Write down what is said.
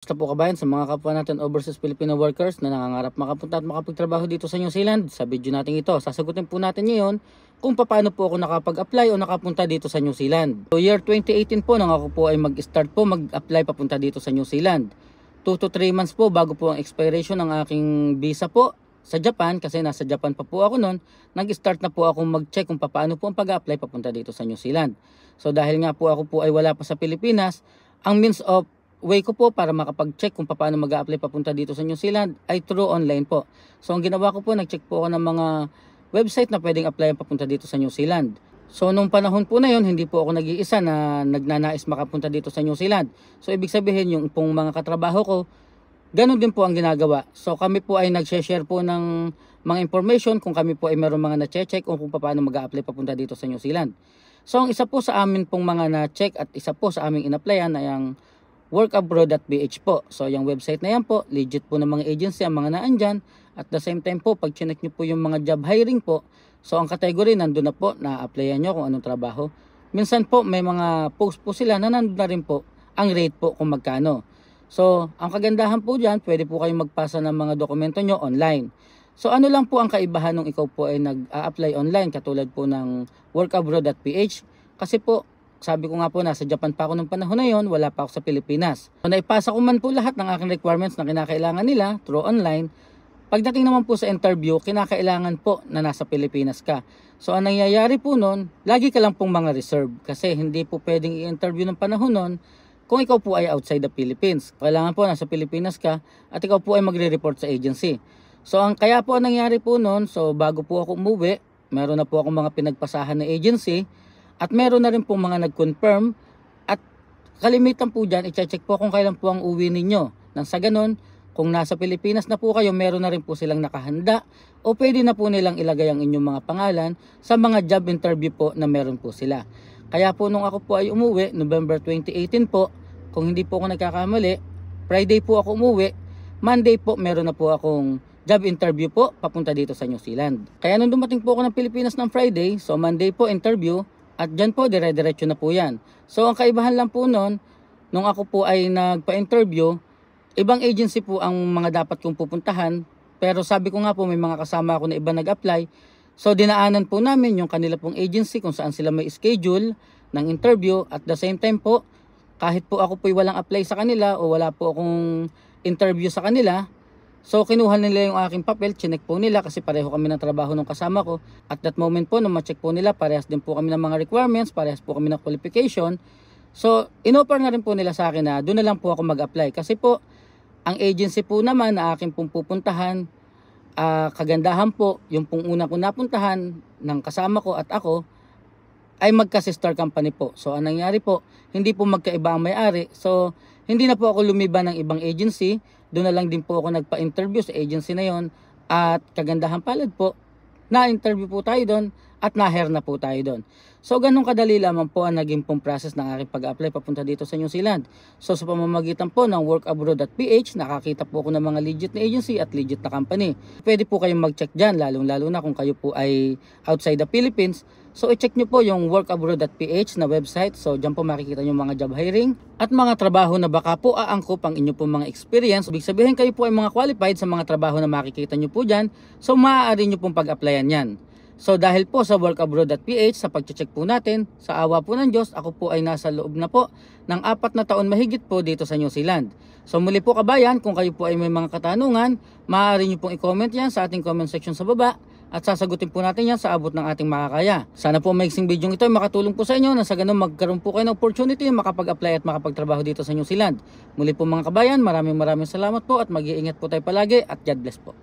Basta po kabayan sa mga kapwa natin overseas Filipino workers na nangangarap makapunta at makapagtrabaho dito sa New Zealand. Sa video natin ito, sasagutin po natin ngayon kung paano po ako nakapag-apply o nakapunta dito sa New Zealand. So year 2018 po nang ako po ay mag-start po mag-apply papunta dito sa New Zealand. 2 to 3 months po bago po ang expiration ng aking visa po sa Japan, kasi nasa Japan pa po ako noon. Nag-start na po ako mag-check kung paano po ang pag-apply papunta dito sa New Zealand. So dahil nga po ako po ay wala pa sa Pilipinas, ang means of way ko po para makapag-check kung paano mag-a-apply papunta dito sa New Zealand ay through online po. So ang ginawa ko po, nag-check po ako ng mga website na pwedeng applyan papunta dito sa New Zealand. So nung panahon po na yon, hindi po ako nag-iisa na nagnanais makapunta dito sa New Zealand. So ibig sabihin yung pong mga katrabaho ko, ganun din po ang ginagawa. So kami po ay nag-share po ng mga information kung kami po ay meron mga na-check o kung paano mag-a-apply papunta dito sa New Zealand. So ang isa po sa amin pong mga na-check at isa po sa aming in-applyan ay ang workabroad.ph po. So yung website na yan po, legit po ng mga agency ang mga naandyan. At the same time po, pag chinek nyo po yung mga job hiring po, so ang category nandun na po, na-applyan nyo kung anong trabaho. Minsan po may mga post po sila na nandun na rin po ang rate po kung magkano. So ang kagandahan po dyan, pwede po kayong magpasa ng mga dokumento nyo online. So ano lang po ang kaibahan nung ikaw po ay nag-a-apply online katulad po ng workabroad.ph, kasi po sabi ko nga po, nasa Japan pa ako nung panahon na yon, wala pa ako sa Pilipinas. So naipasa ko man po lahat ng aking requirements na kinakailangan nila through online. Pagdating naman po sa interview, kinakailangan po na nasa Pilipinas ka. So ang nangyayari po nun, lagi ka lang pong mga reserve, kasi hindi po pwedeng i-interview ng panahon nun kung ikaw po ay outside the Philippines. Kailangan po nasa Pilipinas ka at ikaw po ay magre-report sa agency. So ang kaya po ang nangyari po nun, so bago po ako umuwi, meron na po akong mga pinagpasahan na agency. At meron na rin po mga nag-confirm, at kalimitan po dyan, i-check po kung kailan po ang uwi ninyo. Nang sa ganon, kung nasa Pilipinas na po kayo, meron na rin po silang nakahanda o pwede na po nilang ilagay ang inyong mga pangalan sa mga job interview po na meron po sila. Kaya po nung ako po ay umuwi, November 2018 po, kung hindi po ako nagkakamali, Friday po ako umuwi, Monday po meron na po akong job interview po papunta dito sa New Zealand. Kaya nung dumating po ako ng Pilipinas ng Friday, so Monday po interview, at dyan po, dire-diretso na po yan. So, ang kaibahan lang po nun, nung ako po ay nagpa-interview, ibang agency po ang mga dapat kong pupuntahan. Pero sabi ko nga po, may mga kasama ako na iba nag-apply. So, dinaanan po namin yung kanila pong agency kung saan sila may schedule ng interview. At the same time po, kahit po ako po walang apply sa kanila o wala po akong interview sa kanila, so kinuha nila yung aking papel, chinek po nila kasi pareho kami ng trabaho ng kasama ko. At that moment po, nung ma-check po nila, parehas din po kami ng mga requirements, parehas po kami ng qualification. So, in-offer na rin po nila sa akin na doon na lang po ako mag-apply. Kasi po, ang agency po naman na aking pong pupuntahan, kagandahan po, yung pong una ko napuntahan ng kasama ko at ako, ay magka-sister company po. So, ang nangyari po, hindi po magkaiba ang may-ari. So, hindi na po ako lumiban ng ibang agency. Doon na lang din po ako nagpa-interview sa agency na yon. At kagandahan palad po, na-interview po tayo doon at na-hire na po tayo doon. So ganun kadali lamang po ang naging pong process ng aking pag-apply papunta dito sa New Zealand. So sa pamamagitan po ng workabroad.ph, nakakita po ako ng mga legit na agency at legit na company. Pwede po kayong mag-check dyan, lalong-lalo na kung kayo po ay outside the Philippines. So i-check nyo po yung workabroad.ph na website. So dyan po makikita nyo mga job hiring at mga trabaho na baka po aangkop ang inyo po mga experience. Ibig sabihin kayo po ay mga qualified sa mga trabaho na makikita nyo po dyan. So maaari nyo pong pag-applyan yan. So dahil po sa workabroad.ph, sa pag-check po natin, sa awa po ng Diyos, ako po ay nasa loob na po ng 4 na taon mahigit po dito sa New Zealand. So muli po kabayan, kung kayo po ay may mga katanungan, maaari nyo pong i-comment yan sa ating comment section sa baba at sasagutin po natin yan sa abot ng ating makakaya. Sana po maiksing video ito ay makatulong po sa inyo na sa ganun magkaroon po kayo ng opportunity makapag-apply at makapagtrabaho dito sa New Zealand. Muli po mga kabayan, maraming salamat po at mag-iingat po tayo palagi at God bless po.